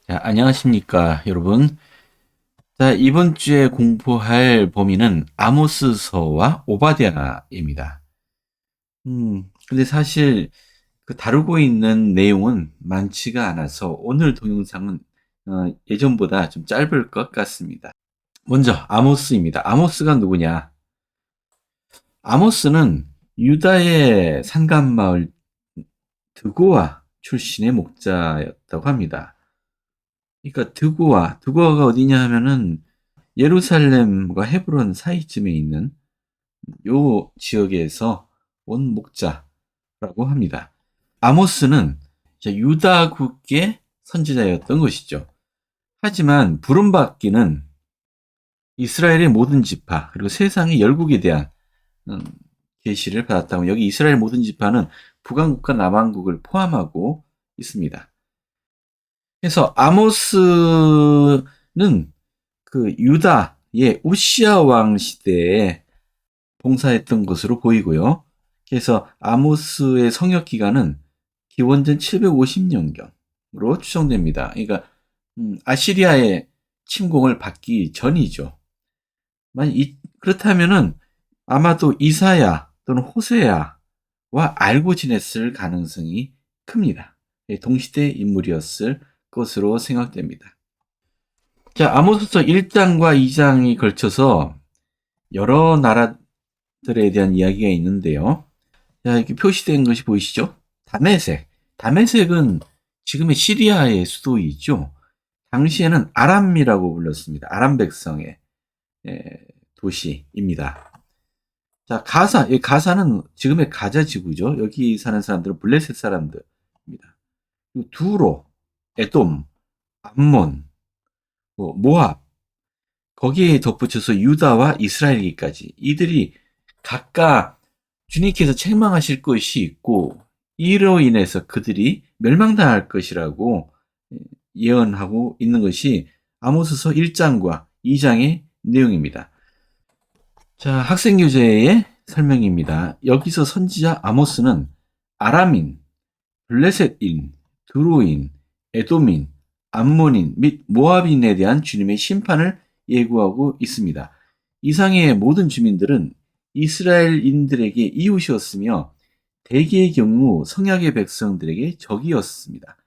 자, 안녕하십니까, 여러분. 자, 이번 주에 공부할 범위는 아모스서와 오바댜입니다. 근데 사실 다루고 있는 내용은 많지가 않아서 오늘 동영상은 예전보다 좀 짧을 것 같습니다. 먼저 아모스입니다. 아모스가 누구냐? 아모스는 유다의 산간마을 드고아 출신의 목자였다고 합니다. 그러니까 드고아가 어디냐 하면은 예루살렘과 헤브론 사이쯤에 있는 요 지역에서 온 목자라고 합니다. 아모스는 유다국의 선지자였던 것이죠. 하지만 부름받기는 이스라엘의 모든 지파 그리고 세상의 열국에 대한 음, 계시를 받았다고. 여기 이스라엘 모든 지파는 북왕국과 남왕국을 포함하고 있습니다. 그래서 아모스는 유다의 우시아 왕 시대에 봉사했던 것으로 보이고요. 그래서 아모스의 성역 기간은 기원전 750년경으로 추정됩니다. 그러니까 아시리아의 침공을 받기 전이죠. 그렇다면은 아마도 이사야 또는 호세아와 알고 지냈을 가능성이 큽니다. 동시대 인물이었을 것으로 생각됩니다. 자, 아모스서 1장과 2장이 걸쳐서 여러 나라들에 대한 이야기가 있는데요. 자, 이렇게 표시된 것이 보이시죠? 다메섹. 다메섹은 지금의 시리아의 수도이죠. 당시에는 아람이라고 불렀습니다. 아람 백성의 도시입니다. 자, 이 가사는 지금의 가자 지구죠. 여기 사는 사람들은 블레셋 사람들입니다. 그리고 두로, 에돔, 암몬, 모압, 거기에 덧붙여서 유다와 이스라엘기까지 이들이 각각 주님께서 책망하실 것이 있고 이로 인해서 그들이 멸망당할 것이라고 예언하고 있는 것이 아모스서 1장과 2장의 내용입니다. 자, 학생교재의 설명입니다. 여기서 선지자 아모스는 아람인, 블레셋인, 드로인, 에돔인, 암몬인 및 모압인에 대한 주님의 심판을 예고하고 있습니다. 이상의 모든 주민들은 이스라엘인들에게 이웃이었으며 대개의 경우 성약의 백성들에게 적이었습니다.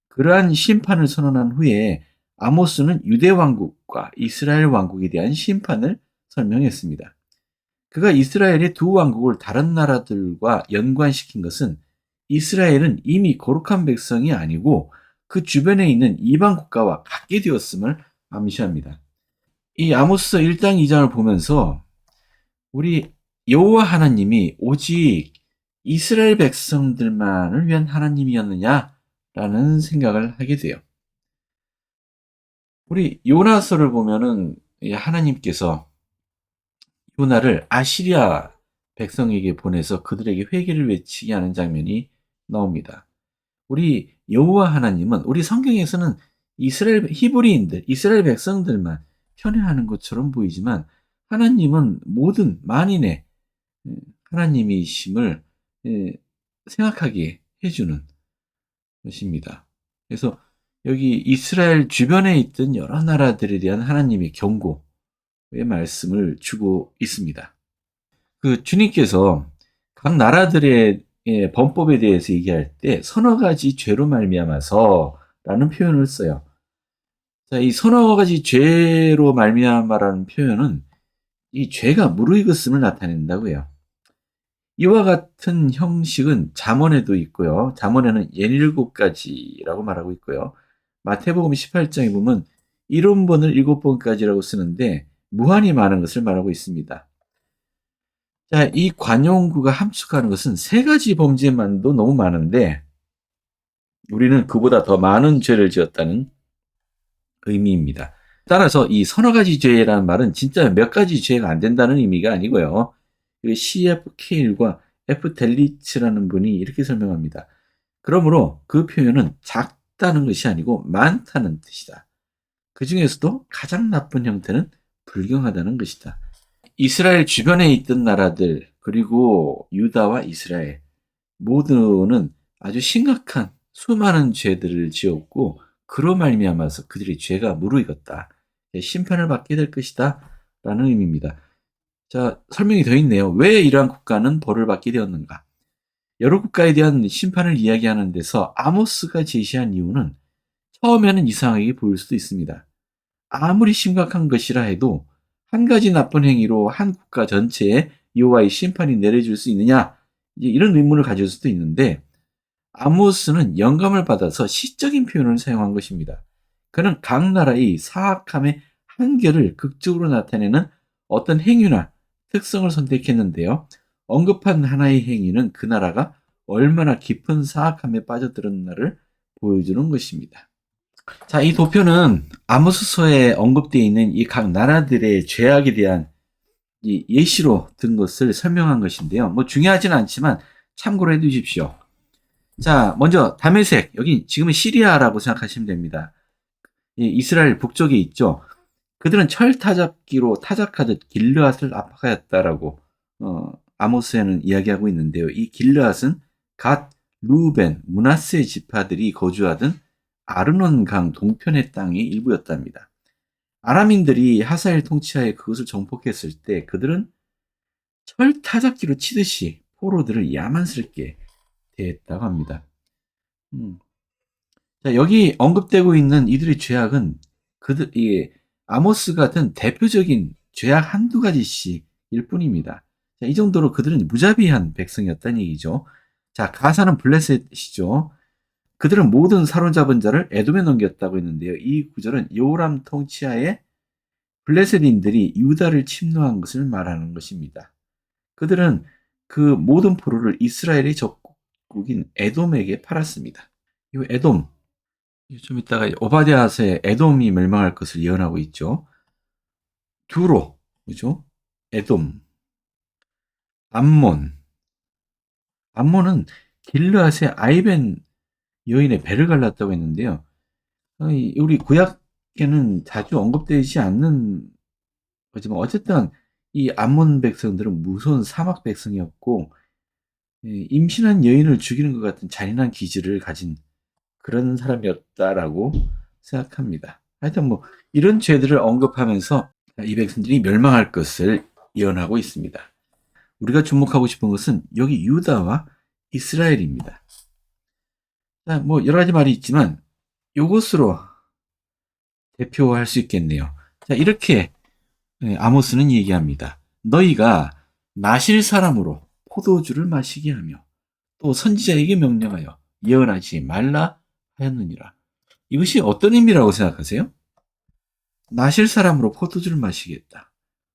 그러한 심판을 선언한 후에 아모스는 유대 왕국과 이스라엘 왕국에 대한 심판을 설명했습니다. 그가 이스라엘의 두 왕국을 다른 나라들과 연관시킨 것은 이스라엘은 이미 거룩한 백성이 아니고 그 주변에 있는 이방 국가와 같게 되었음을 암시합니다. 이 아모스 1장 2장을 보면서 우리 여호와 하나님이 오직 이스라엘 백성들만을 위한 하나님이었느냐라는 생각을 하게 돼요. 우리 요나서를 보면은 하나님께서 요나를 아시리아 백성에게 보내서 그들에게 회개를 외치게 하는 장면이 나옵니다. 우리 여호와 하나님은 우리 성경에서는 히브리인들, 이스라엘 백성들만 편애하는 것처럼 보이지만 하나님은 모든 만인의 하나님이심을 생각하게 해주는 것입니다. 그래서 여기 이스라엘 주변에 있던 여러 나라들에 대한 하나님의 경고의 말씀을 주고 있습니다. 주님께서 각 나라들의 범법에 대해서 얘기할 때 서너 가지 죄로 말미암아서라는 표현을 써요. 자, 이 서너 가지 죄로 말미암아라는 표현은 이 죄가 무르익었음을 나타낸다고 해요. 이와 같은 형식은 잠언에도 있고요. 잠언에는 17가지라고 말하고 있고요. 마태복음 18장에 보면 7번을 7번까지라고 쓰는데 무한히 많은 것을 말하고 있습니다. 자, 이 관용구가 함축하는 것은 세 가지 범죄만도 너무 많은데 우리는 그보다 더 많은 죄를 지었다는 의미입니다. 따라서 이 서너 가지 죄라는 말은 진짜 몇 가지 죄가 안 된다는 의미가 아니고요. C.F. 케일과 F. 델리츠라는 분이 이렇게 설명합니다. 그러므로 그 표현은 작다는 것이 아니고 많다는 뜻이다. 그 중에서도 가장 나쁜 형태는 불경하다는 것이다. 이스라엘 주변에 있던 나라들 그리고 유다와 이스라엘 모두는 아주 심각한 수많은 죄들을 지었고 그로 말미암아서 그들의 죄가 무르익었다. 심판을 받게 될 것이다. 라는 의미입니다. 자, 설명이 더 있네요. 왜 이러한 국가는 벌을 받게 되었는가? 여러 국가에 대한 심판을 이야기하는 데서 아모스가 제시한 이유는 처음에는 이상하게 보일 수도 있습니다. 아무리 심각한 것이라 해도 한 가지 나쁜 행위로 한 국가 전체에 여호와의 심판이 내려질 수 있느냐? 이런 의문을 가질 수도 있는데 아모스는 영감을 받아서 시적인 표현을 사용한 것입니다. 그는 각 나라의 사악함의 한결을 극적으로 나타내는 어떤 행위나 특성을 선택했는데요. 언급한 하나의 행위는 그 나라가 얼마나 깊은 사악함에 빠져들었나를 보여주는 것입니다. 자, 이 도표는 아모스서에 언급되어 있는 이 각 나라들의 죄악에 대한 이 예시로 든 것을 설명한 것인데요. 뭐 중요하지는 않지만 참고로 해두십시오. 자, 먼저 다메섹, 여기 지금은 시리아라고 생각하시면 됩니다. 이스라엘 북쪽에 있죠. 그들은 철 타잡기로 타작하듯 길르앗을 압박하였다라고 아모스에는 이야기하고 있는데요. 이 길르앗은 갓, 루벤, 므낫세 지파들이 거주하던 아르논 강 동편의 땅의 일부였답니다. 아람인들이 하사엘 통치하에 그것을 정복했을 때 그들은 철 타작기로 치듯이 포로들을 야만스럽게 대했다고 합니다. 자, 여기 언급되고 있는 이들의 죄악은 아모스 같은 대표적인 죄악 한두 가지씩일 뿐입니다. 자, 이 정도로 그들은 무자비한 백성이었다는 얘기죠. 자, 가사는 블레셋이죠. 그들은 모든 사로잡은 자를 에돔에 넘겼다고 했는데요. 이 구절은 여호람 통치하에 블레셋인들이 유다를 침노한 것을 말하는 것입니다. 그들은 그 모든 포로를 이스라엘의 적국인 에돔에게 팔았습니다. 이 에돔, 좀 이따가 오바댜서에 에돔이 멸망할 것을 예언하고 있죠. 두로, 그죠? 에돔, 암몬. 암몬은 길르앗의 아이벤 여인의 배를 갈랐다고 했는데요. 우리 구약에는 자주 언급되지 않는 거지만 어쨌든 이 암몬 백성들은 무서운 사막 백성이었고 임신한 여인을 죽이는 것 같은 잔인한 기질을 가진 그런 사람이었다라고 생각합니다. 하여튼 뭐 이런 죄들을 언급하면서 이 백성들이 멸망할 것을 예언하고 있습니다. 우리가 주목하고 싶은 것은 여기 유다와 이스라엘입니다. 자, 뭐 여러 가지 말이 있지만 이것으로 대표할 수 있겠네요. 자, 이렇게 아모스는 얘기합니다. 너희가 나실 사람으로 포도주를 마시게 하며 또 선지자에게 명령하여 예언하지 말라 하였느니라. 이것이 어떤 의미라고 생각하세요? 나실 사람으로 포도주를 마시겠다.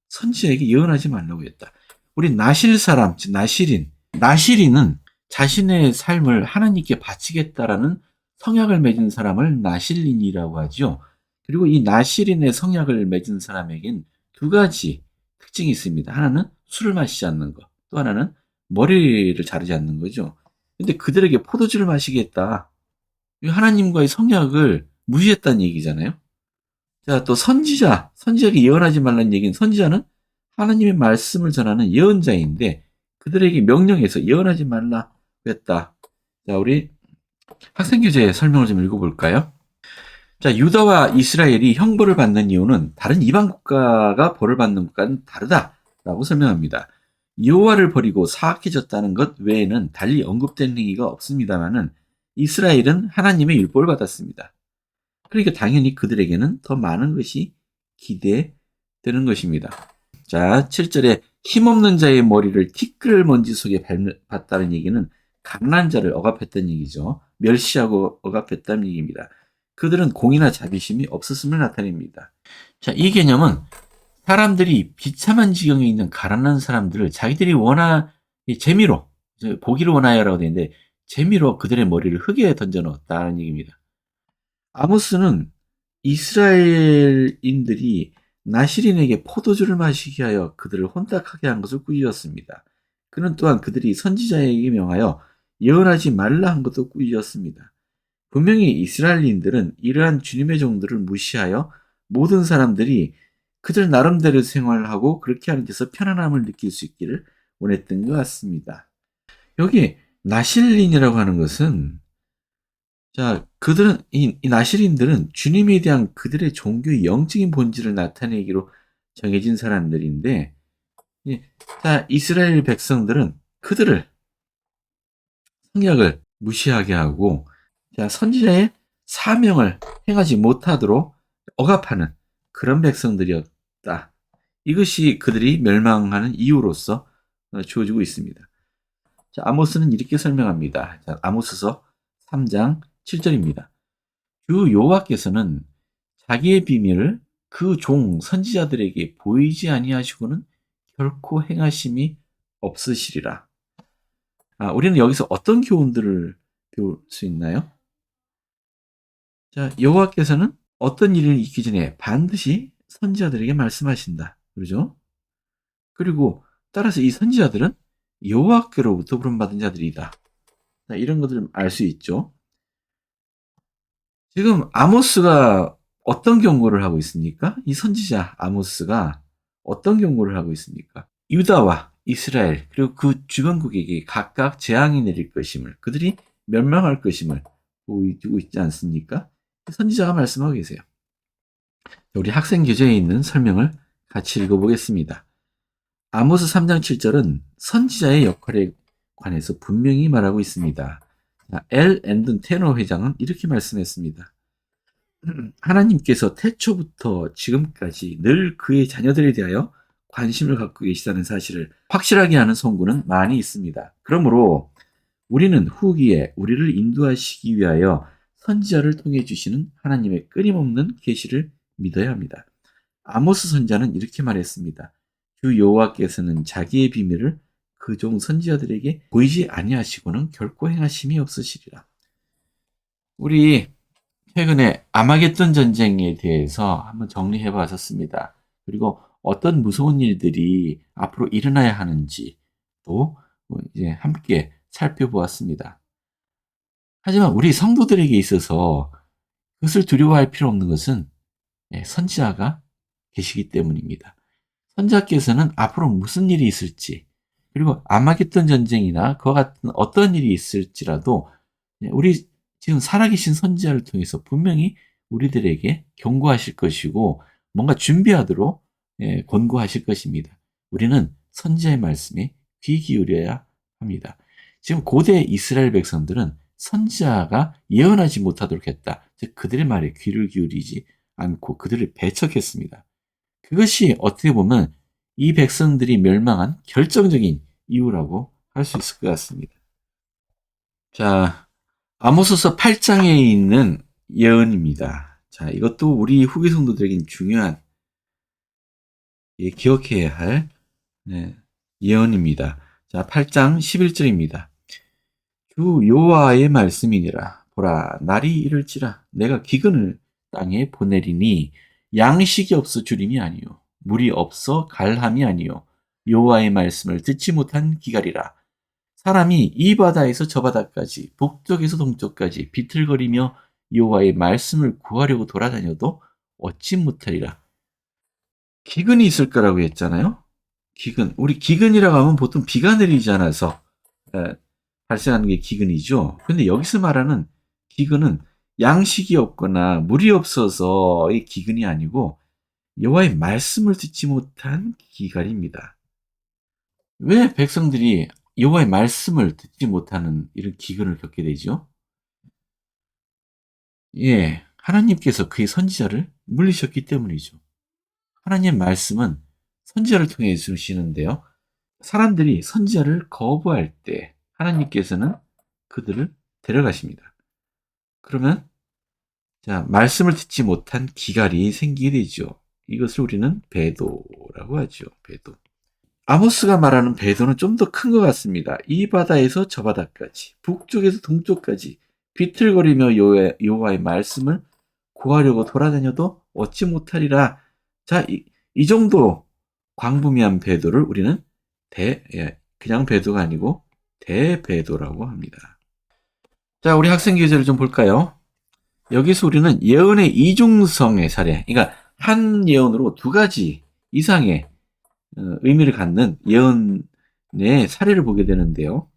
선지자에게 예언하지 말라고 했다. 우리 나실 사람, 즉 나실인은 자신의 삶을 하나님께 바치겠다라는 성약을 맺은 사람을 나실인이라고 하죠. 그리고 이 나실인의 성약을 맺은 사람에겐 두 가지 특징이 있습니다. 하나는 술을 마시지 않는 것, 또 하나는 머리를 자르지 않는 거죠. 근데 그들에게 포도주를 마시겠다. 하나님과의 성약을 무시했다는 얘기잖아요. 자, 또 선지자에게 예언하지 말라는 얘기는 선지자는 하나님의 말씀을 전하는 예언자인데 그들에게 명령해서 예언하지 말라 했다. 자, 우리 학생교재 설명을 좀 읽어볼까요? 자, 유다와 이스라엘이 형벌을 받는 이유는 다른 이방 국가가 벌을 받는 것과는 다르다라고 설명합니다. 여호와를 버리고 사악해졌다는 것 외에는 달리 언급된 행위가 없습니다만은 이스라엘은 하나님의 율법을 받았습니다. 그러니까 당연히 그들에게는 더 많은 것이 기대되는 것입니다. 자, 7절에 힘없는 자의 머리를 티끌 먼지 속에 밟았다는 얘기는 강난 자를 억압했다는 얘기죠. 멸시하고 억압했다는 얘기입니다. 그들은 공의나 자비심이 없었음을 나타냅니다. 자, 이 개념은 사람들이 비참한 지경에 있는 가난한 사람들을 자기들이 재미로, 보기를 원하여라고 되어 있는데 재미로 그들의 머리를 흙에 던져 넣었다는 얘기입니다. 아모스는 이스라엘인들이 나실인에게 포도주를 마시게 하여 그들을 혼탁하게 한 것을 꾸짖었습니다. 그는 또한 그들이 선지자에게 명하여 예언하지 말라 한 것도 꾸짖었습니다. 분명히 이스라엘인들은 이러한 주님의 종들을 무시하여 모든 사람들이 그들 나름대로 생활하고 그렇게 하는 데서 편안함을 느낄 수 있기를 원했던 것 같습니다. 여기 나실린이라고 하는 것은 자, 이 나시린들은 주님에 대한 그들의 종교의 영적인 본질을 나타내기로 정해진 사람들인데, 예, 자, 이스라엘 백성들은 그들을 성약을 무시하게 하고, 자, 선지자의 사명을 행하지 못하도록 억압하는 그런 백성들이었다. 이것이 그들이 멸망하는 이유로서 주어지고 있습니다. 자, 아모스는 이렇게 설명합니다. 자, 아모스서 3장 7절입니다. 주 여호와께서는 자기의 비밀을 그 종 선지자들에게 보이지 아니하시고는 결코 행하심이 없으시리라. 우리는 여기서 어떤 교훈들을 배울 수 있나요? 자, 여호와께서는 어떤 일을 있기 전에 반드시 선지자들에게 말씀하신다. 그러죠? 그리고 따라서 이 선지자들은 여호와께로부터 부름받은 자들이다. 자, 이런 것들을 알 수 있죠. 지금 아모스가 어떤 경고를 하고 있습니까? 이 선지자 아모스가 어떤 경고를 하고 있습니까? 유다와 이스라엘 그리고 그 주변국에게 각각 재앙이 내릴 것임을, 그들이 멸망할 것임을 보여주고 있지 않습니까? 선지자가 말씀하고 계세요. 우리 학생 교재에 있는 설명을 같이 읽어보겠습니다. 아모스 3장 7절은 선지자의 역할에 관해서 분명히 말하고 있습니다. 엘 앤든 테너 회장은 이렇게 말씀했습니다. 하나님께서 태초부터 지금까지 늘 그의 자녀들에 대하여 관심을 갖고 계시다는 사실을 확실하게 하는 성구는 많이 있습니다. 그러므로 우리는 후기에 우리를 인도하시기 위하여 선지자를 통해 주시는 하나님의 끊임없는 계시를 믿어야 합니다. 아모스 선지자는 이렇게 말했습니다. 주 여호와께서는 자기의 비밀을 그 종 선지자들에게 보이지 아니하시고는 결코 행하심이 없으시리라. 우리 최근에 아마겟돈 전쟁에 대해서 한번 정리해 봤었습니다. 그리고 어떤 무서운 일들이 앞으로 일어나야 하는지 또 이제 함께 살펴보았습니다. 하지만 우리 성도들에게 있어서 그것을 두려워할 필요 없는 것은 선지자가 계시기 때문입니다. 선지자께서는 앞으로 무슨 일이 있을지, 그리고 아마겟돈 전쟁이나 그와 같은 어떤 일이 있을지라도 우리 지금 살아계신 선지자를 통해서 분명히 우리들에게 경고하실 것이고 뭔가 준비하도록 권고하실 것입니다. 우리는 선지자의 말씀에 귀 기울여야 합니다. 지금 고대 이스라엘 백성들은 선지자가 예언하지 못하도록 했다. 즉 그들의 말에 귀를 기울이지 않고 그들을 배척했습니다. 그것이 어떻게 보면 이 백성들이 멸망한 결정적인 이유라고 할 수 있을 것 같습니다. 자, 아모스서 8장에 있는 예언입니다. 자, 이것도 우리 후기 성도들에겐 중요한 기억해야 할 예언입니다. 자, 8장 11절입니다. 주 여호와의 말씀이니라. 보라, 날이 이를지라 내가 기근을 땅에 보내리니 양식이 없어 주림이 아니요 물이 없어 갈함이 아니요 여호와의 말씀을 듣지 못한 기갈이라. 사람이 이 바다에서 저 바다까지 북쪽에서 동쪽까지 비틀거리며 여호와의 말씀을 구하려고 돌아다녀도 얻지 못하리라. 기근이 있을 거라고 했잖아요. 기근. 우리 기근이라고 하면 보통 비가 내리지 않아서 발생하는 게 기근이죠. 근데 여기서 말하는 기근은 양식이 없거나 물이 없어서의 기근이 아니고 여호와의 말씀을 듣지 못한 기갈입니다. 왜 백성들이 여호와의 말씀을 듣지 못하는 이런 기근을 겪게 되죠? 하나님께서 그의 선지자를 물리셨기 때문이죠. 하나님의 말씀은 선지자를 통해 주시는데요. 사람들이 선지자를 거부할 때 하나님께서는 그들을 데려가십니다. 그러면 말씀을 듣지 못한 기갈이 생기게 되죠. 이것을 우리는 배도라고 하죠. 배도. 아모스가 말하는 배도는 좀 더 큰 것 같습니다. 이 바다에서 저 바다까지, 북쪽에서 동쪽까지 비틀거리며 여호와의 말씀을 구하려고 돌아다녀도 얻지 못하리라. 자, 이 정도 광범위한 배도를 우리는 그냥 배도가 아니고 대배도라고 합니다. 자, 우리 학생 교재를 좀 볼까요? 여기서 우리는 예언의 이중성의 사례, 그러니까 한 예언으로 두 가지 이상의 의미를 갖는 예언의 사례를 보게 되는데요.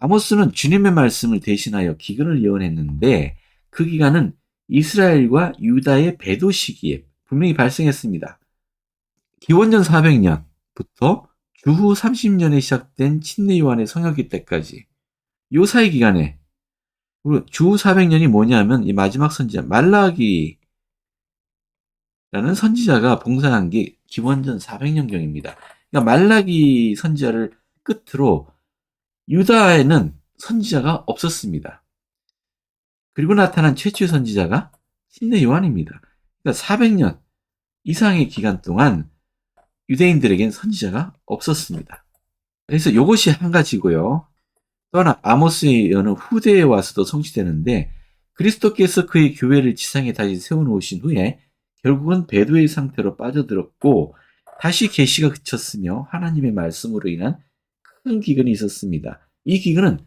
아모스는 주님의 말씀을 대신하여 기근을 예언했는데 그 기간은 이스라엘과 유다의 배도 시기에 분명히 발생했습니다. 기원전 400년부터 주후 30년에 시작된 침례 요한의 성역기 때까지 요 사이 기간에 주후 400년이 뭐냐면 이 마지막 선지자 말라기라는 선지자가 봉사한 게 기원전 400년경입니다. 그러니까 말라기 선지자를 끝으로 유다에는 선지자가 없었습니다. 그리고 나타난 최초의 선지자가 침례 요한입니다. 그러니까 400년 이상의 기간 동안 유대인들에겐 선지자가 없었습니다. 그래서 이것이 한 가지고요. 또 하나 아모스의 예언은 후대에 와서도 성취되는데 그리스도께서 그의 교회를 지상에 다시 세워놓으신 후에 결국은 배도의 상태로 빠져들었고 다시 계시가 그쳤으며 하나님의 말씀으로 인한 큰 기근이 있었습니다. 이 기근은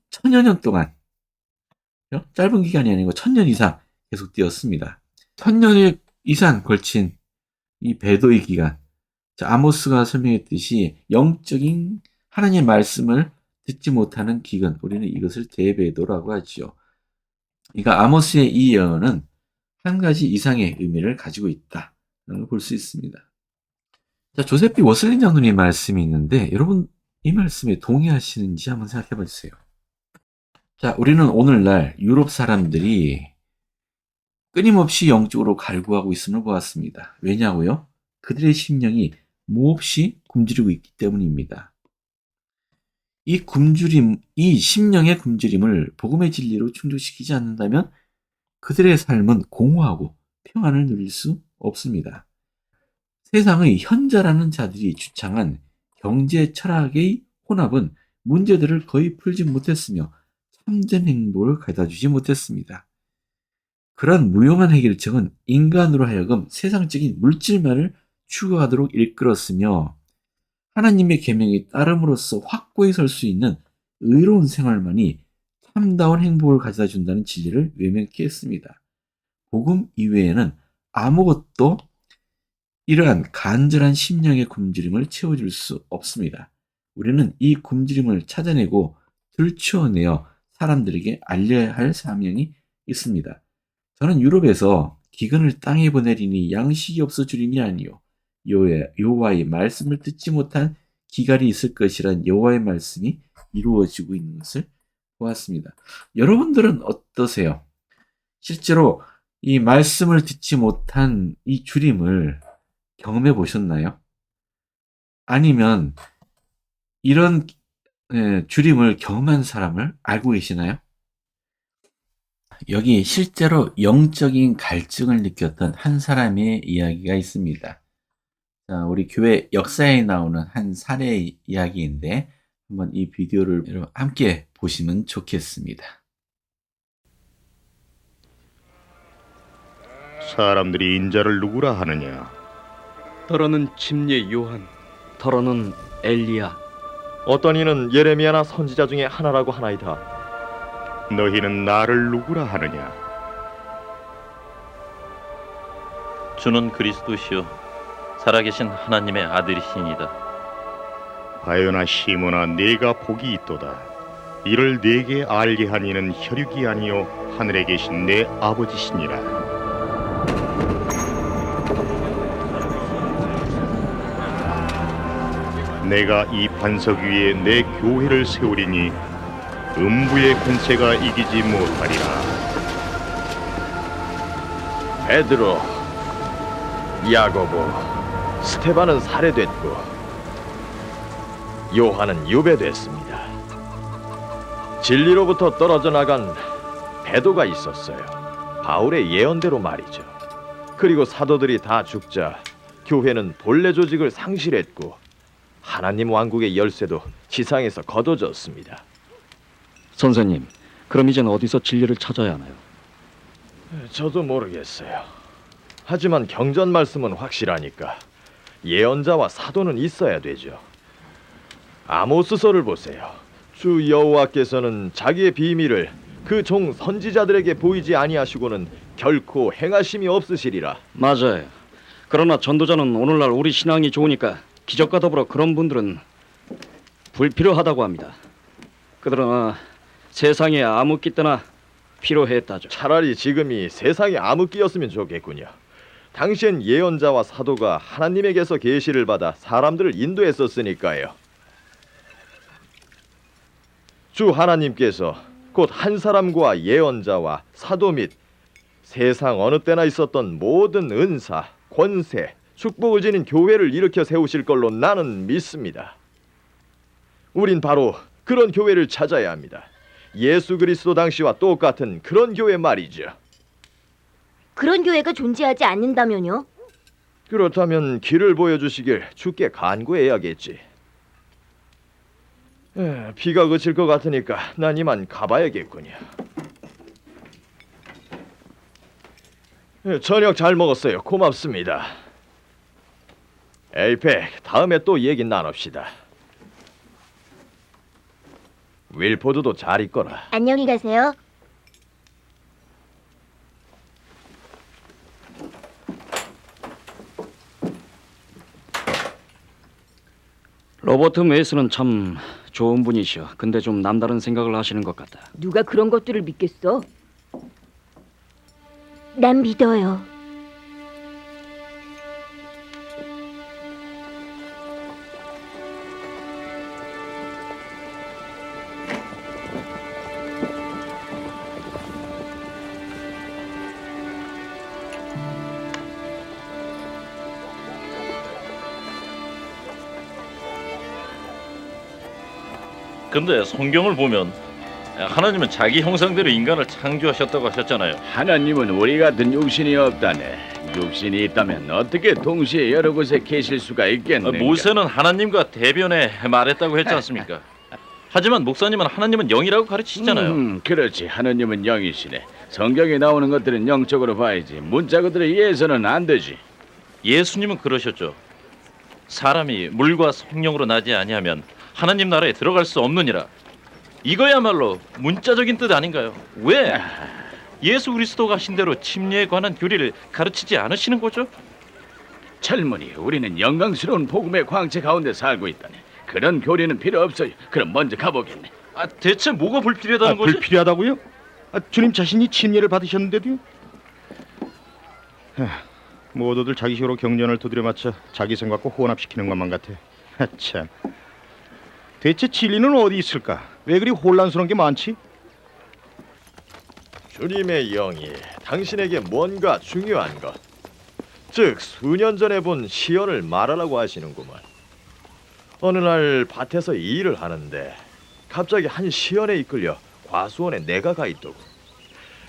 천여 년 동안 짧은 기간이 아니고 1000년 이상 계속되었습니다. 1000년 이상 걸친 이 배도의 기간, 아모스가 설명했듯이 영적인 하나님의 말씀을 듣지 못하는 기근, 우리는 이것을 대배도라고 하죠. 그러니까 아모스의 이 예언은 한 가지 이상의 의미를 가지고 있다는 걸 볼 수 있습니다. 자, 조셉 B. 워슬린 장로님 말씀이 있는데 여러분 이 말씀에 동의하시는지 한번 생각해 보세요. 자, 우리는 오늘날 유럽 사람들이 끊임없이 영적으로 갈구하고 있음을 보았습니다. 왜냐고요? 그들의 심령이 몹시 굶주리고 있기 때문입니다. 이 심령의 굶주림을 복음의 진리로 충족시키지 않는다면 그들의 삶은 공허하고 평안을 누릴 수 없습니다. 세상의 현자라는 자들이 주창한 경제 철학의 혼합은 문제들을 거의 풀지 못했으며 참된 행복을 가져다주지 못했습니다. 그런 무용한 해결책은 인간으로 하여금 세상적인 물질만을 추구하도록 이끌었으며 하나님의 계명에 따름으로써 확고히 설 수 있는 의로운 생활만이 참다운 행복을 가져다 준다는 진리를 외면케 했습니다. 복음 이외에는 아무것도 이러한 간절한 심령의 굶주림을 채워줄 수 없습니다. 우리는 이 굶주림을 찾아내고 들추어내어 사람들에게 알려야 할 사명이 있습니다. 저는 유럽에서 기근을 땅에 보내리니 양식이 없어 주림이 아니요 여호와의 말씀을 듣지 못한 기갈이 있을 것이란 여호와의 말씀이 이루어지고 있는 것을 보았습니다. 여러분들은 어떠세요? 실제로 이 말씀을 듣지 못한 이 주림을 경험해 보셨나요? 아니면 이런 주림을 경험한 사람을 알고 계시나요? 여기 실제로 영적인 갈증을 느꼈던 한 사람의 이야기가 있습니다. 자, 우리 교회 역사에 나오는 한 사례 이야기인데 한번 이 비디오를 여러분 함께 보시면 좋겠습니다. 사람들이 인자를 누구라 하느냐? 더러는 침례 요한, 더러는 엘리야. 어떤 이는 예레미야나 선지자 중에 하나라고 하나이다. 너희는 나를 누구라 하느냐? 주는 그리스도시요 살아계신 하나님의 아들이시니이다. 바요나 시몬아, 네가 복이 있도다. 이를 네게 알게 한 이는 혈육이 아니요 하늘에 계신 내 아버지시니라. 내가 이 반석 위에 내 교회를 세우리니 음부의 권세가 이기지 못하리라. 베드로, 야고보, 스테반은 살해됐고 요한은 유배됐습니다. 진리로부터 떨어져 나간 베도가 있었어요. 바울의 예언대로 말이죠. 그리고 사도들이 다 죽자 교회는 본래 조직을 상실했고 하나님 왕국의 열쇠도 지상에서 거둬졌습니다. 선생님, 그럼 이젠 어디서 진리를 찾아야 하나요? 저도 모르겠어요. 하지만 경전 말씀은 확실하니까 예언자와 사도는 있어야 되죠. 아모스서를 보세요. 주 여호와께서는 자기의 비밀을 그 종 선지자들에게 보이지 아니하시고는 결코 행하심이 없으시리라. 맞아요. 그러나 전도자는 오늘날 우리 신앙이 좋으니까 기적과 더불어 그런 분들은 불필요하다고 합니다. 그러나 세상에 암흑기 때나 필요했다죠. 차라리 지금이 세상의 암흑기였으면 좋겠군요. 당시엔 예언자와 사도가 하나님에게서 계시를 받아 사람들을 인도했었으니까요. 주 하나님께서 곧 한 사람과 예언자와 사도 및 세상 어느 때나 있었던 모든 은사, 권세, 축복을 지닌 교회를 일으켜 세우실 걸로 나는 믿습니다. 우린 바로 그런 교회를 찾아야 합니다. 예수 그리스도 당시와 똑같은 그런 교회 말이죠. 그런 교회가 존재하지 않는다면요? 그렇다면 길을 보여주시길 주께 간구해야겠지. 비가 그칠 것 같으니까 난 이만 가봐야겠군요. 저녁 잘 먹었어요. 고맙습니다. 에이펙, 다음에 또 얘기 나눕시다. 윌포드도 잘 있거라. 안녕히 가세요. 로버트 메이슨은 참 좋은 분이시여. 근데 좀 남다른 생각을 하시는 것 같다. 누가 그런 것들을 믿겠어? 난 믿어요. 근데 성경을 보면 하나님은 자기 형상대로 인간을 창조하셨다고 하셨잖아요. 하나님은 우리 같은 육신이 없다네. 육신이 있다면 어떻게 동시에 여러 곳에 계실 수가 있겠는가? 모세는 하나님과 대변해 말했다고 했지 않습니까? 하지만 목사님은 하나님은 영이라고 가르치시잖아요. 그렇지. 하나님은 영이시네. 성경에 나오는 것들은 영적으로 봐야지. 문자그들에 의해서는 안 되지. 예수님은 그러셨죠. 사람이 물과 성령으로 나지 아니하면 하나님 나라에 들어갈 수 없느니라. 이거야말로 문자적인 뜻 아닌가요? 왜 예수 그리스도가 하신 대로 침례에 관한 교리를 가르치지 않으시는 거죠? 젊은이, 우리는 영광스러운 복음의 광채 가운데 살고 있다네. 그런 교리는 필요 없어요. 그럼 먼저 가보겠네. 대체 뭐가 불필요하다는 거죠? 불필요하다고요? 주님 자신이 침례를 받으셨는데도요? 모두들 자기식으로 경전을 두드려 맞춰 자기 생각과 혼합시키는 것만 같아. 참. 대체 진리는 어디 있을까? 왜 그리 혼란스러운 게 많지? 주님의 영이 당신에게 뭔가 중요한 것, 즉 수년 전에 본 시연을 말하라고 하시는구만. 어느 날 밭에서 일을 하는데 갑자기 한 시연에 이끌려 과수원에 내가 가 있더고.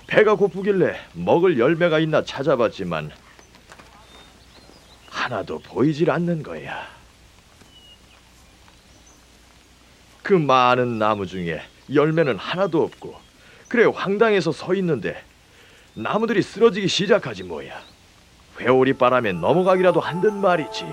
배가 고프길래 먹을 열매가 있나 찾아봤지만 하나도 보이질 않는 거야. 그 많은 나무 중에 열매는 하나도 없고, 그래 황당해서 서 있는데 나무들이 쓰러지기 시작하지 뭐야. 회오리 바람에 넘어가기라도 한듯 말이지.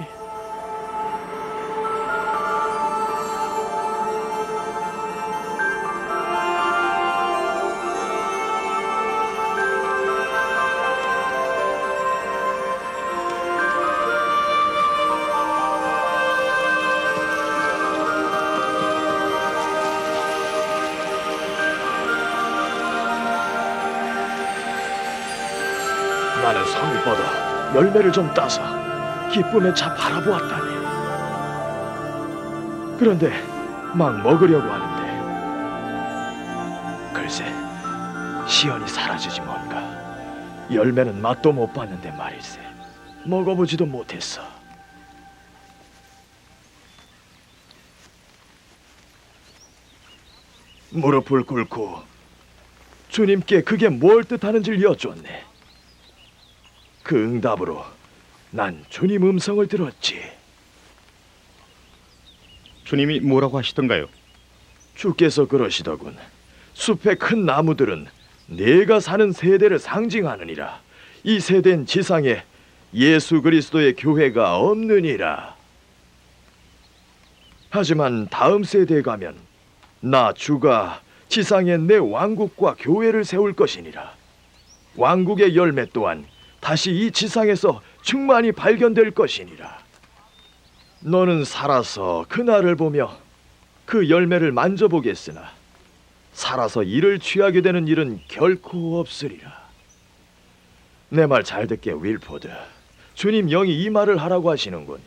나는 성을 뻗어 열매를 좀 따서 기쁨에 차 바라보았다니. 그런데 막 먹으려고 하는데 글쎄 시연이 사라지지 뭔가. 열매는 맛도 못 봤는데 말일세. 먹어보지도 못했어. 무릎을 꿇고 주님께 그게 뭘 뜻하는지를 여쭈었네. 그 응답으로 난 주님 음성을 들었지. 주님이 뭐라고 하시던가요? 주께서 그러시더군. 숲의 큰 나무들은 내가 사는 세대를 상징하느니라. 이 세대는 지상에 예수 그리스도의 교회가 없느니라. 하지만 다음 세대에 가면 나 주가 지상에 내 왕국과 교회를 세울 것이니라. 왕국의 열매 또한 다시 이 지상에서 충만히 발견될 것이니라. 너는 살아서 그날을 보며 그 열매를 만져보겠으나 살아서 이를 취하게 되는 일은 결코 없으리라. 내 말 잘 듣게 윌포드. 주님 영이 이 말을 하라고 하시는군.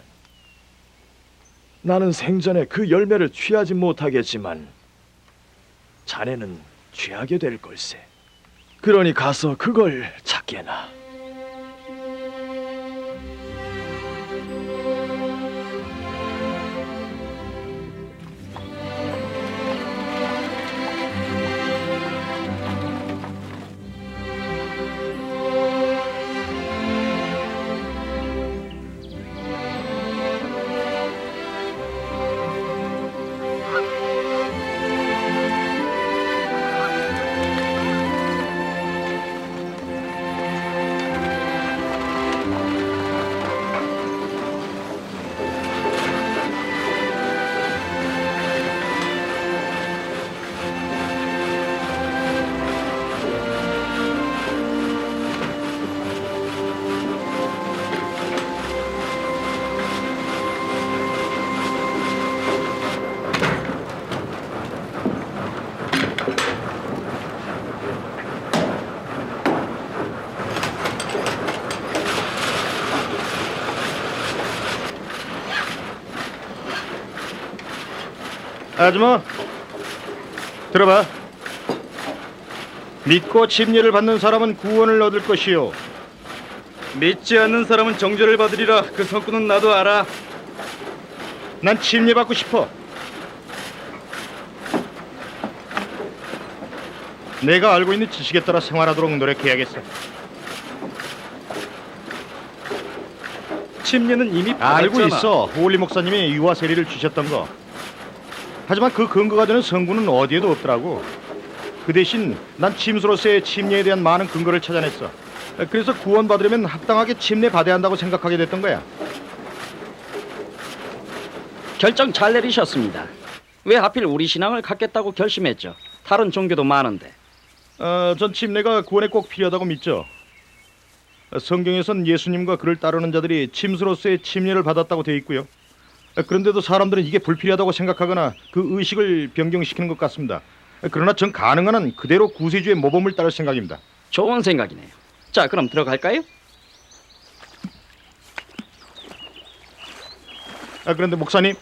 나는 생전에 그 열매를 취하지 못하겠지만 자네는 취하게 될 걸세. 그러니 가서 그걸 찾게나. 아주머, 들어봐. 믿고 침례를 받는 사람은 구원을 얻을 것이요, 믿지 않는 사람은 정죄를 받으리라. 그 성구는 나도 알아. 난 침례 받고 싶어. 내가 알고 있는 지식에 따라 생활하도록 노력해야겠어. 침례는 이미 알고 받았잖아. 있어. 호울리 목사님이 유아 세례를 주셨던 거. 하지만 그 근거가 되는 성구는 어디에도 없더라고. 그 대신 난 침수로서의 침례에 대한 많은 근거를 찾아냈어. 그래서 구원받으려면 합당하게 침례 받아야 한다고 생각하게 됐던 거야. 결정 잘 내리셨습니다. 왜 하필 우리 신앙을 갖겠다고 결심했죠? 다른 종교도 많은데. 전 침례가 구원에 꼭 필요하다고 믿죠. 성경에선 예수님과 그를 따르는 자들이 침수로서의 침례를 받았다고 되어 있고요. 그런데도 사람들은 이게 불필요하다고 생각하거나 그 의식을 변경시키는 것 같습니다. 그러나 전 가능한 한 그대로 구세주의 모범을 따를 생각입니다. 좋은 생각이네요. 자, 그럼 들어갈까요? 그런데 목사님,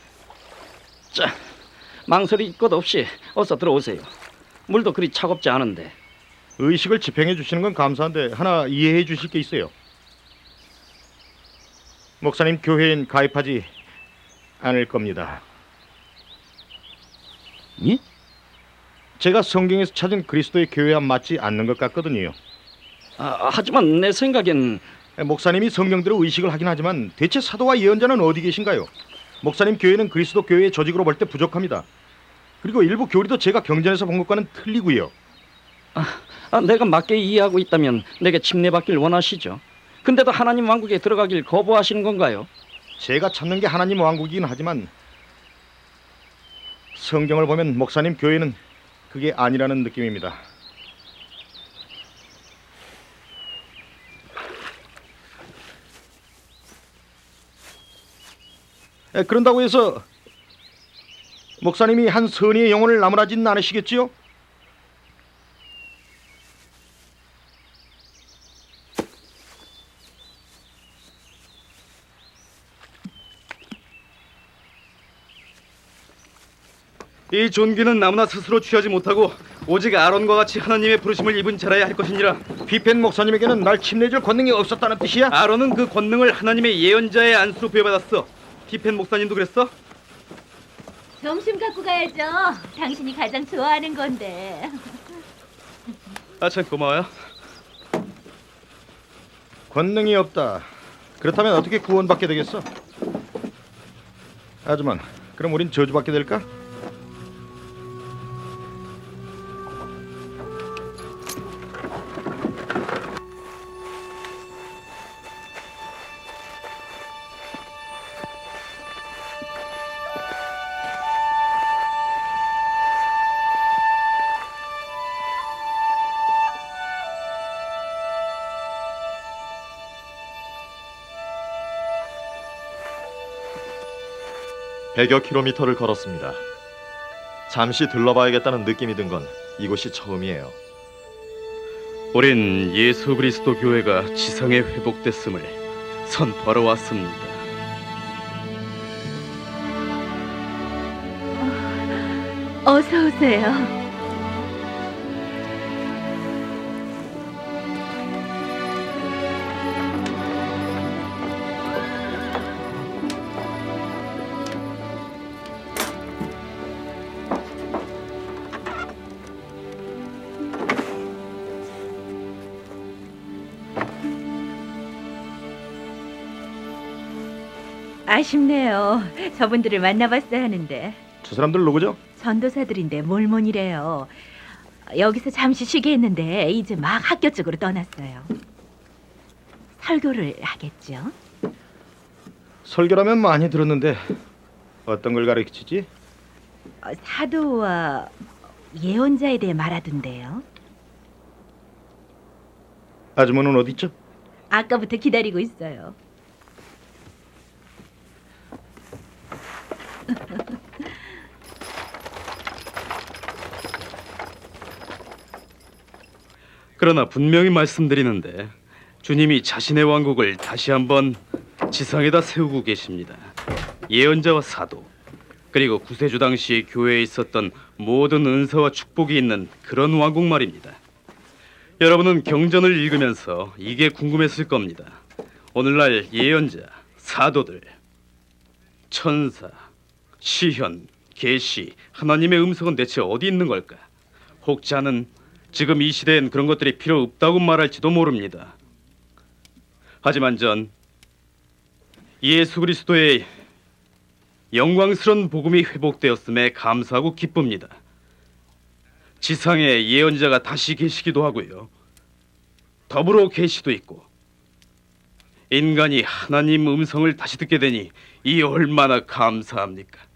자, 망설일 것 없이 어서 들어오세요. 물도 그리 차갑지 않은데. 의식을 집행해 주시는 건 감사한데 하나 이해해 주실 게 있어요. 목사님, 교회엔 가입하지 않을 겁니다. 예? 제가 성경에서 찾은 그리스도의 교회와 맞지 않는 것 같거든요. 하지만 내 생각엔 목사님이 성경대로 의식을 하긴 하지만 대체 사도와 예언자는 어디 계신가요? 목사님 교회는 그리스도 교회의 조직으로 볼 때 부족합니다. 그리고 일부 교리도 제가 경전에서 본 것과는 틀리고요. 내가 맞게 이해하고 있다면 내게 침례받길 원하시죠? 근데도 하나님 왕국에 들어가길 거부하시는 건가요? 제가 찾는 게 하나님 왕국이긴 하지만 성경을 보면 목사님 교회는 그게 아니라는 느낌입니다. 그런다고 해서 목사님이 한 선의의 영혼을 나무라지는 않으시겠지요? 이 존귀는 아무나 스스로 취하지 못하고 오직 아론과 같이 하나님의 부르심을 입은 자라야 할 것이니라. 피펜 목사님에게는 날 침례줄 권능이 없었다는 뜻이야? 아론은 그 권능을 하나님의 예언자의 안수로 부여받았어. 티펜 목사님도 그랬어? 점심 갖고 가야죠. 당신이 가장 좋아하는 건데. 참 고마워요. 권능이 없다. 그렇다면 어떻게 구원받게 되겠어? 아주만, 그럼 우린 저주받게 될까? 백여 킬로미터를 걸었습니다. 잠시 들러봐야겠다는 느낌이 든 건 이곳이 처음이에요. 우린 예수 그리스도 교회가 지상에 회복됐음을 선포하러 왔습니다. 어서 오세요. 아쉽네요. 저분들을 만나봤어야 하는데. 저 사람들 누구죠? 전도사들인데 몰몬이래요. 여기서 잠시 쉬게 했는데 이제 막 학교 쪽으로 떠났어요. 설교를 하겠죠? 설교라면 많이 들었는데 어떤 걸 가르치지? 사도와 예언자에 대해 말하던데요. 아주머니는 어디 있죠? 아까부터 기다리고 있어요. 그러나 분명히 말씀드리는데 주님이 자신의 왕국을 다시 한번 지상에다 세우고 계십니다. 예언자와 사도 그리고 구세주 당시 교회에 있었던 모든 은사와 축복이 있는 그런 왕국 말입니다. 여러분은 경전을 읽으면서 이게 궁금했을 겁니다. 오늘날 예언자, 사도들, 천사, 시현, 계시, 하나님의 음성은 대체 어디 있는 걸까? 혹자는 지금 이 시대엔 그런 것들이 필요 없다고 말할지도 모릅니다. 하지만 전 예수 그리스도의 영광스러운 복음이 회복되었음에 감사하고 기쁩니다. 지상에 예언자가 다시 계시기도 하고요. 더불어 계시도 있고 인간이 하나님 음성을 다시 듣게 되니 이 얼마나 감사합니까?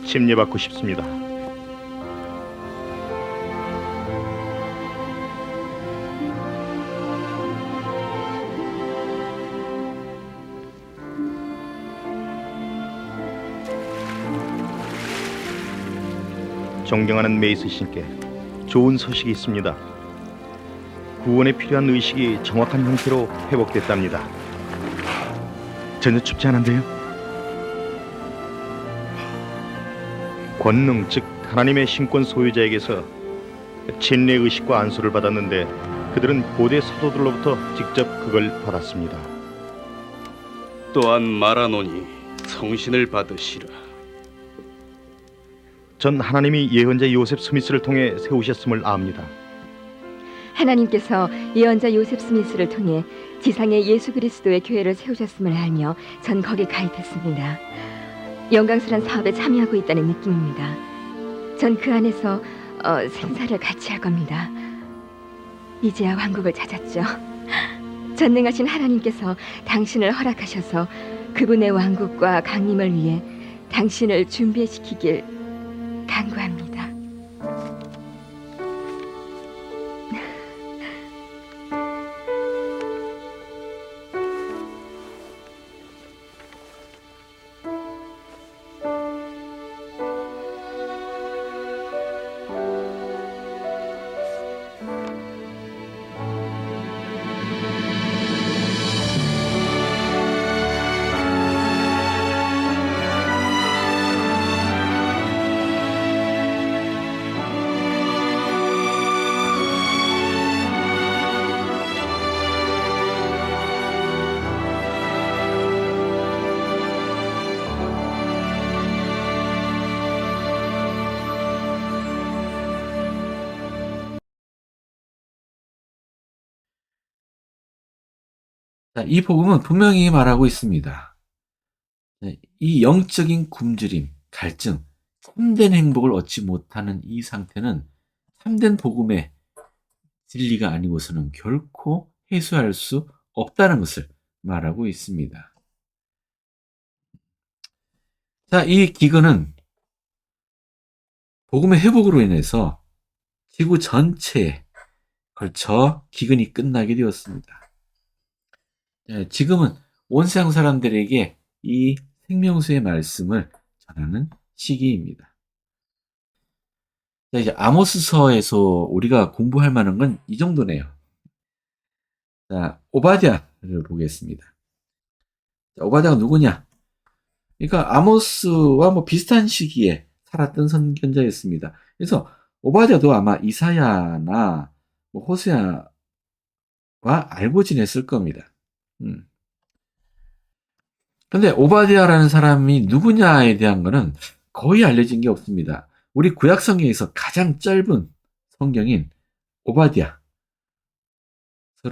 침례받고 싶습니다. 존경하는 메이스 신께 좋은 소식이 있습니다. 구원에 필요한 의식이 정확한 형태로 회복됐답니다. 전혀 춥지 않은데요? 권능 즉 하나님의 신권 소유자에게서 침례 의식과 안수를 받았는데 그들은 고대 사도들로부터 직접 그걸 받았습니다. 또한 말하노니 성신을 받으시라. 전 하나님이 예언자 요셉 스미스를 통해 세우셨음을 압니다. 하나님께서 예언자 요셉 스미스를 통해 지상에 예수 그리스도의 교회를 세우셨음을 알며 전 거기에 가입했습니다. 영광스러운 사업에 참여하고 있다는 느낌입니다. 전 그 안에서 생사를 같이 할 겁니다. 이제야 왕국을 찾았죠. 전능하신 하나님께서 당신을 허락하셔서 그분의 왕국과 강림을 위해 당신을 준비시키길 간구합니다. 자, 이 복음은 분명히 말하고 있습니다. 이 영적인 굶주림, 갈증, 참된 행복을 얻지 못하는 이 상태는 참된 복음의 진리가 아니고서는 결코 해소할 수 없다는 것을 말하고 있습니다. 자, 이 기근은 복음의 회복으로 인해서 지구 전체에 걸쳐 기근이 끝나게 되었습니다. 지금은 온 세상 사람들에게 이 생명수의 말씀을 전하는 시기입니다. 자, 이제 아모스서에서 우리가 공부할 만한 건 이 정도네요. 자, 오바댜를 보겠습니다. 자, 오바댜가 누구냐? 그러니까 아모스와 뭐 비슷한 시기에 살았던 선견자였습니다. 그래서 오바댜도 아마 이사야나 뭐 호세아와 알고 지냈을 겁니다. 근데 오바댜라는 사람이 누구냐에 대한 거는 거의 알려진 게 없습니다. 우리 구약 성경에서 가장 짧은 성경인 오바댜서를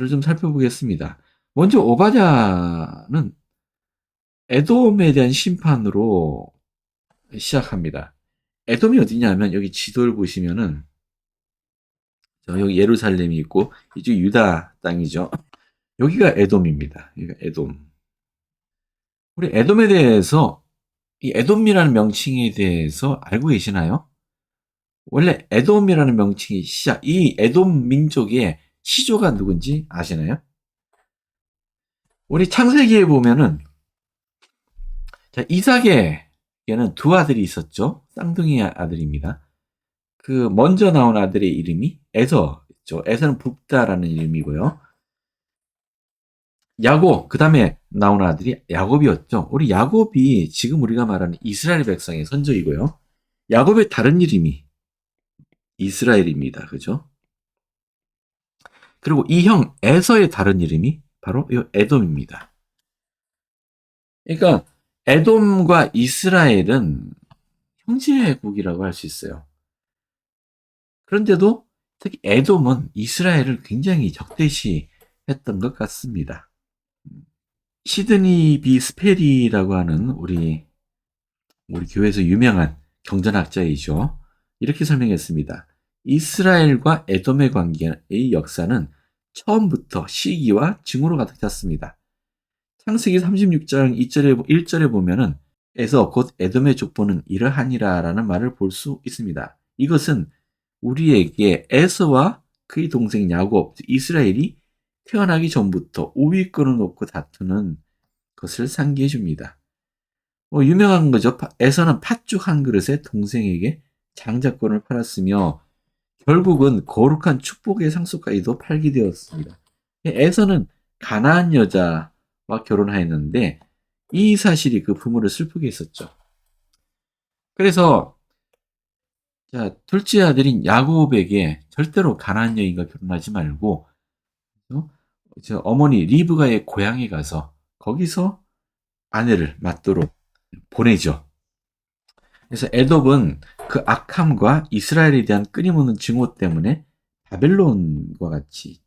좀 살펴보겠습니다. 먼저 오바댜는 에돔에 대한 심판으로 시작합니다. 에돔이 어디냐면 여기 지도를 보시면은 여기 예루살렘이 있고 이쪽 유다 땅이죠. 여기가 에돔입니다. 여기가 에돔. 우리 에돔에 대해서 이 에돔이라는 명칭에 대해서 알고 계시나요? 원래 에돔이라는 명칭이 이 에돔 민족의 시조가 누군지 아시나요? 우리 창세기에 보면은 자, 이삭에게는 두 아들이 있었죠. 쌍둥이 아들입니다. 그 먼저 나온 아들의 이름이 에서죠. 에서는 붓다라는 이름이고요. 야곱, 그 다음에 나온 아들이 야곱이었죠. 우리 야곱이 지금 우리가 말하는 이스라엘 백성의 선조이고요. 야곱의 다른 이름이 이스라엘입니다. 그죠? 그리고 이 형 에서의 다른 이름이 바로 이 에돔입니다. 그러니까 에돔과 이스라엘은 형제국이라고 할 수 있어요. 그런데도 특히 에돔은 이스라엘을 굉장히 적대시했던 것 같습니다. 시드니 비 스페리라고 하는 우리 교회에서 유명한 경전학자이죠. 이렇게 설명했습니다. 이스라엘과 에돔의 관계의 역사는 처음부터 시기와 징후로 가득 찼습니다. 창세기 36장 1절에 보면은 에서 곧 에돔의 족보는 이러하니라 라는 말을 볼 수 있습니다. 이것은 우리에게 에서와 그의 동생 야곱, 이스라엘이 태어나기 전부터 우위권을 놓고 다투는 것을 상기해 줍니다. 유명한 거죠. 에서는 팥죽 한 그릇에 동생에게 장자권을 팔았으며 결국은 거룩한 축복의 상속까지도 팔게 되었습니다. 에서는 가나안 여자와 결혼하였는데 이 사실이 그 부모를 슬프게 했었죠. 그래서 자, 둘째 아들인 야곱에게 절대로 가나안 여인과 결혼하지 말고 어머니 리브가의 고향에 가서 거기서 아내를 맞도록 보내죠. 그래서 에돔은 그 악함과 이스라엘에 대한 끊임없는 증오 때문에 바벨론과 같이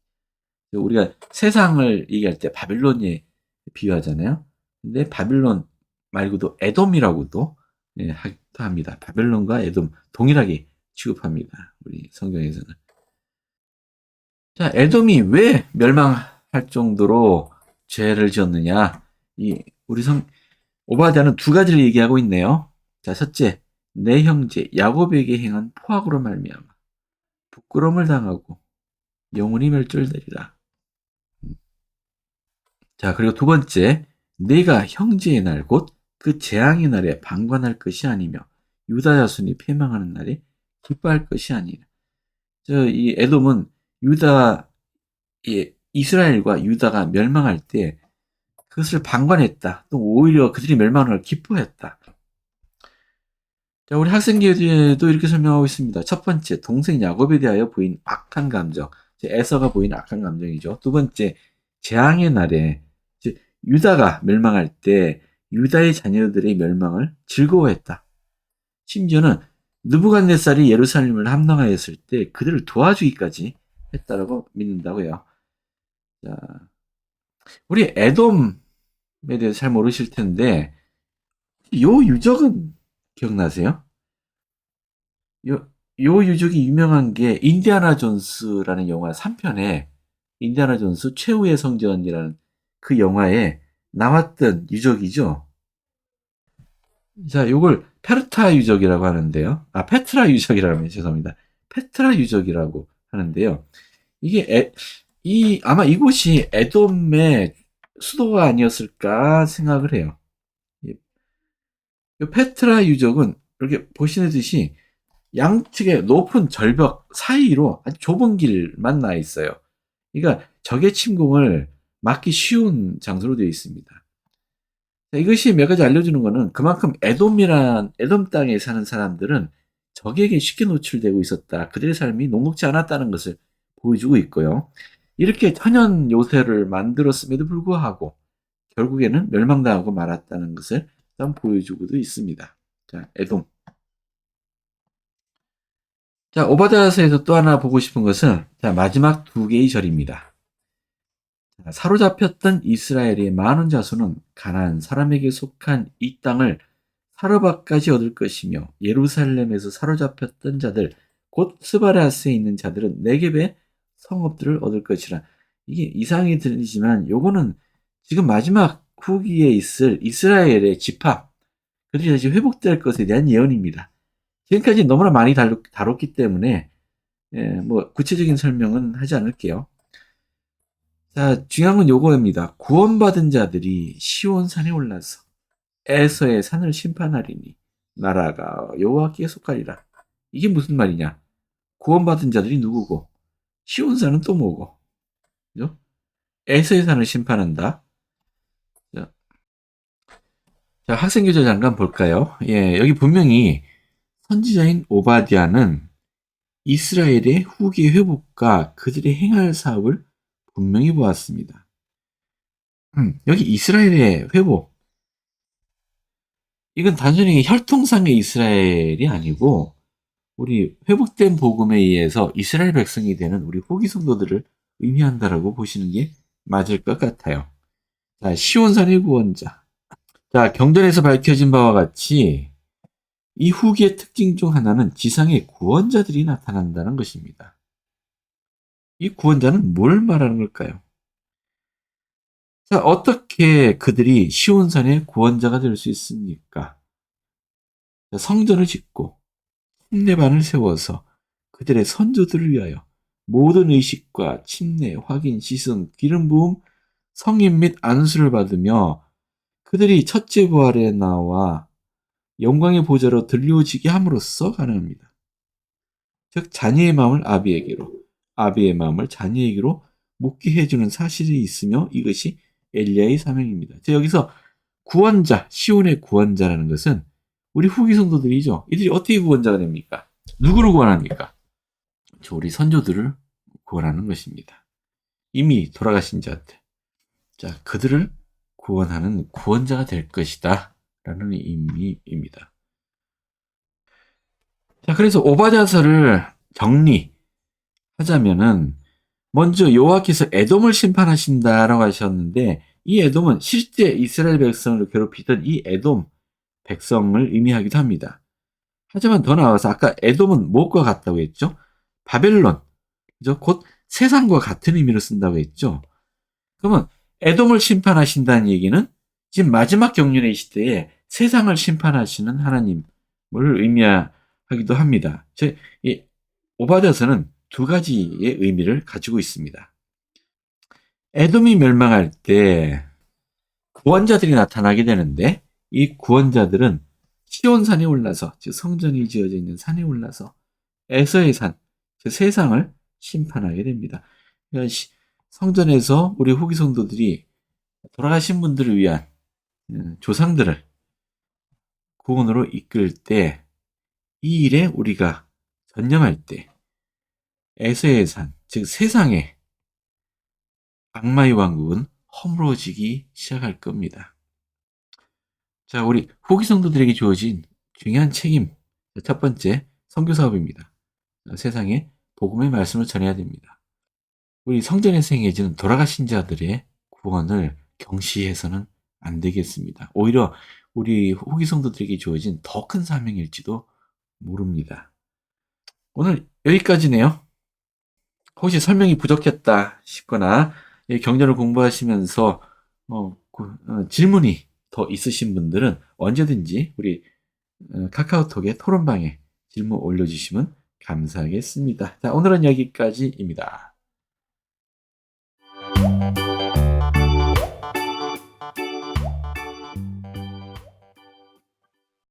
우리가 세상을 얘기할 때 바벨론에 비유하잖아요. 근데 바벨론 말고도 에돔이라고도 하기도 합니다. 바벨론과 에돔 동일하게 취급합니다. 우리 성경에서는. 자, 에돔이 왜 멸망할 정도로 죄를 지었느냐? 우리 오바댜는 두 가지를 얘기하고 있네요. 자, 첫째, 내 형제 야곱에게 행한 포악으로 말미암아 부끄러움을 당하고 영원히 멸절되리라. 자, 그리고 두 번째, 내가 형제의 날 곧 그 재앙의 날에 방관할 것이 아니며 유다 자손이 패망하는 날에 기뻐할 것이 아니라. 이 에돔은 이스라엘과 유다가 멸망할 때 그것을 방관했다. 또 오히려 그들이 멸망을 걸 기뻐했다. 자, 우리 학생기에도 이렇게 설명하고 있습니다. 첫 번째, 동생 야곱에 대하여 보인 악한 감정. 에서가 보인 악한 감정이죠. 두 번째, 재앙의 날에 유다가 멸망할 때 유다의 자녀들의 멸망을 즐거워했다. 심지어는 느부갓네살이 예루살렘을 함락하였을 때 그들을 도와주기까지 했다라고 믿는다고요. 자, 우리 에돔에 대해서 잘 모르실 텐데 요 유적은 기억나세요? 요 유적이 유명한 게 인디아나 존스라는 영화 3편에 인디아나 존스 최후의 성전이라는 그 영화에 나왔던 유적이죠. 자, 요걸 페르타 유적이라고 하는데요. 페트라 유적이라고 하면 죄송합니다. 페트라 유적이라고 하는데요. 이게 아마 이곳이 에돔의 수도가 아니었을까 생각을 해요. 이 페트라 유적은 이렇게 보시듯이 양측의 높은 절벽 사이로 아주 좁은 길만 나 있어요. 그러니까 적의 침공을 막기 쉬운 장소로 되어 있습니다. 자, 이것이 몇 가지 알려주는 것은 그만큼 에돔 땅에 사는 사람들은 적에게 쉽게 노출되고 있었다. 그들의 삶이 녹록지 않았다는 것을 보여주고 있고요. 이렇게 천연 요새를 만들었음에도 불구하고 결국에는 멸망당하고 말았다는 것을 보여주고도 있습니다. 자, 에돔. 자, 오바댜서에서 또 하나 보고 싶은 것은 자, 마지막 두 개의 절입니다. 자, 사로잡혔던 이스라엘의 많은 자손은 가나안 사람에게 속한 이 땅을 사르밧까지 얻을 것이며 예루살렘에서 사로잡혔던 자들 곧 스바랴스에 있는 자들은 네겝의 성읍들을 얻을 것이라. 이게 이상하게 들리지만 요거는 지금 마지막 후기에 있을 이스라엘의 집합 그들이 다시 회복될 것에 대한 예언입니다. 지금까지 너무나 많이 다뤘기 때문에 뭐 구체적인 설명은 하지 않을게요. 자, 중요한 건 요거입니다. 구원받은 자들이 시온산에 올라서 에서의 산을 심판하리니 나라가 여호와께 속하리라. 이게 무슨 말이냐? 구원받은 자들이 누구고 시온산은 또 뭐고? 그죠? 에서의 산을 심판한다. 자, 학생교재 잠깐 볼까요? 예, 여기 분명히 선지자인 오바댜는 이스라엘의 후기 회복과 그들의 행할 사업을 분명히 보았습니다. 여기 이스라엘의 회복. 이건 단순히 혈통상의 이스라엘이 아니고 우리 회복된 복음에 의해서 이스라엘 백성이 되는 우리 후기 성도들을 의미한다라고 보시는 게 맞을 것 같아요. 자, 시온산의 구원자. 자, 경전에서 밝혀진 바와 같이 이 후기의 특징 중 하나는 지상의 구원자들이 나타난다는 것입니다. 이 구원자는 뭘 말하는 걸까요? 자, 어떻게 그들이 시온산의 구원자가 될 수 있습니까? 자, 성전을 짓고 침례반을 세워서 그들의 선조들을 위하여 모든 의식과 침례, 확인, 시승, 기름 부음, 성인 및 안수를 받으며 그들이 첫째 부활에 나와 영광의 보좌로 들려지게 함으로써 가능합니다. 즉 자녀의 마음을 아비에게로, 아비의 마음을 자녀에게로 묻게 해주는 사실이 있으며 이것이 엘리야의 사명입니다. 여기서 구원자, 시온의 구원자라는 것은 우리 후기 성도들이죠. 이들이 어떻게 구원자가 됩니까? 누구를 구원합니까? 우리 선조들을 구원하는 것입니다. 이미 돌아가신 자들. 자, 그들을 구원하는 구원자가 될 것이다. 라는 의미입니다. 자, 그래서 오바댜서를 정리하자면은 먼저 여호와께서 에돔을 심판하신다라고 하셨는데 이 에돔은 실제 이스라엘 백성을 괴롭히던 이 에돔 백성을 의미하기도 합니다. 하지만 더 나아가서 아까 에돔은 무엇과 같다고 했죠? 바벨론, 그죠? 곧 세상과 같은 의미로 쓴다고 했죠. 그러면 에돔을 심판하신다는 얘기는 지금 마지막 경륜의 시대에 세상을 심판하시는 하나님을 의미하기도 합니다. 이 오바댜서는 두 가지의 의미를 가지고 있습니다. 에돔이 멸망할 때 구원자들이 나타나게 되는데 이 구원자들은 시온산에 올라서 즉 성전이 지어져 있는 산에 올라서 에서의 산, 즉 세상을 심판하게 됩니다. 그러니까 성전에서 우리 후기 성도들이 돌아가신 분들을 위한 조상들을 구원으로 이끌 때 이 일에 우리가 전념할 때 에서의 산, 즉 세상의 악마의 왕국은 허물어지기 시작할 겁니다. 자, 우리 후기 성도들에게 주어진 중요한 책임 첫 번째 선교사업입니다. 세상에 복음의 말씀을 전해야 됩니다. 우리 성전에서 행해지는 돌아가신 자들의 구원을 경시해서는 안 되겠습니다. 오히려 우리 후기 성도들에게 주어진 더 큰 사명일지도 모릅니다. 오늘 여기까지네요. 혹시 설명이 부족했다 싶거나 이 경전을 공부하시면서 질문이 더 있으신 분들은 언제든지 우리 카카오톡의 토론방에 질문 올려주시면 감사하겠습니다. 자, 오늘은 여기까지입니다.